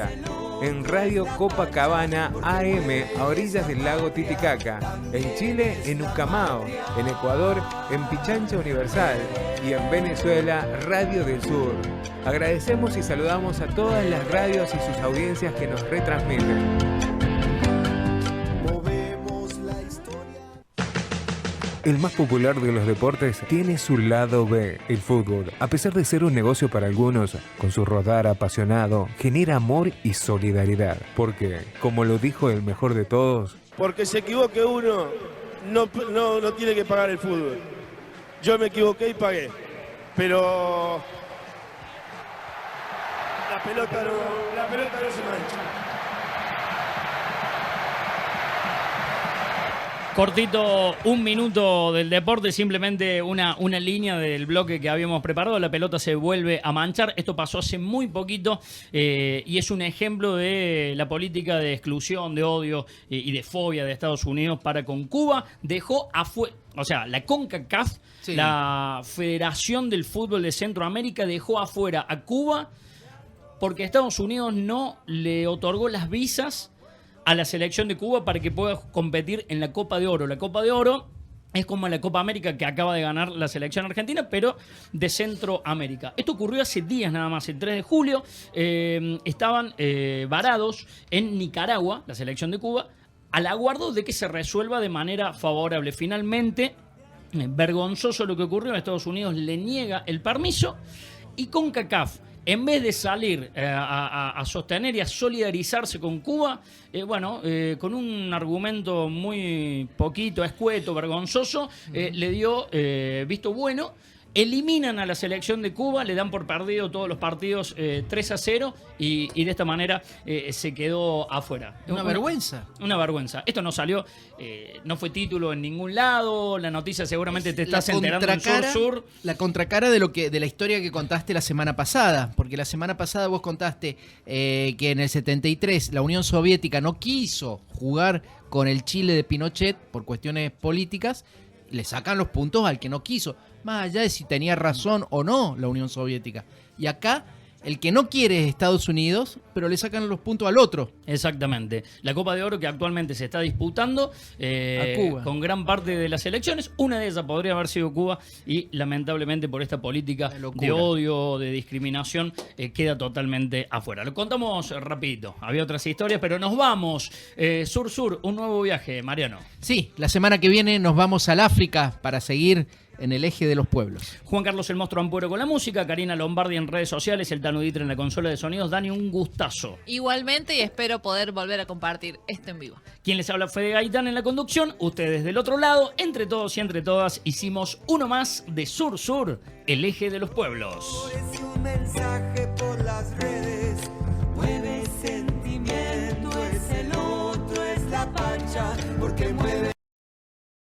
En Radio Copacabana AM, a orillas del lago Titicaca. En Chile, en Ucamao. En Ecuador, en Pichancha Universal. Y en Venezuela, Radio del Sur. Agradecemos y saludamos a todas las radios y sus audiencias que nos retransmiten. El más popular de los deportes tiene su lado B, el fútbol. A pesar de ser un negocio para algunos, con su rodar apasionado, genera amor y solidaridad. Porque, como lo dijo el mejor de todos... Porque se equivoque uno, no tiene que pagar el fútbol. Yo me equivoqué y pagué. Pero... La pelota no se mancha. Cortito, un minuto del deporte, simplemente una línea del bloque que habíamos preparado. La pelota se vuelve a manchar. Esto pasó hace muy poquito y es un ejemplo de la política de exclusión, de odio y de fobia de Estados Unidos para con Cuba. Dejó afuera, o sea, la CONCACAF, sí, la Federación del Fútbol de Centroamérica, dejó afuera a Cuba porque Estados Unidos no le otorgó las visas a la selección de Cuba para que pueda competir en la Copa de Oro. La Copa de Oro es como la Copa América que acaba de ganar la selección argentina, pero de Centroamérica. Esto ocurrió hace días nada más, el 3 de julio. Estaban varados en Nicaragua, la selección de Cuba, al aguardo de que se resuelva de manera favorable. Finalmente, vergonzoso lo que ocurrió, Estados Unidos le niega el permiso y CONCACAF, en vez de salir a sostener y a solidarizarse con Cuba, con un argumento muy poquito, escueto, vergonzoso, le dio visto bueno eliminan a la selección de Cuba, le dan por perdido todos los partidos 3-0 y de esta manera se quedó afuera. Una vergüenza. Una vergüenza. Esto no salió, no fue título en ningún lado, la noticia seguramente te estás enterando en Sur. La contracara de la historia que contaste la semana pasada, porque la semana pasada vos contaste que en el 73 la Unión Soviética no quiso jugar con el Chile de Pinochet por cuestiones políticas, le sacan los puntos al que no quiso, más allá de si tenía razón o no la Unión Soviética. Y acá el que no quiere es Estados Unidos, pero le sacan los puntos al otro. Exactamente. La Copa de Oro que actualmente se está disputando a Cuba, con gran parte de las elecciones. Una de ellas podría haber sido Cuba y lamentablemente por esta política de odio, de discriminación, queda totalmente afuera. Lo contamos rapidito. Había otras historias, pero nos vamos. Sur, un nuevo viaje, Mariano. Sí, la semana que viene nos vamos al África para seguir en el eje de los pueblos. Juan Carlos el Monstruo Ampuero con la música, Karina Lombardi en redes sociales, el Tano Ditre en la consola de sonidos. Dani, un gustazo. Igualmente, y espero poder volver a compartir esto en vivo. Quien les habla, Fede Gaitán en la conducción, ustedes del otro lado. Entre todos y entre todas hicimos uno más de Sur, el eje de los pueblos. Es un mensaje por las redes, mueve sentimiento, es el otro, es la pancha, porque mueve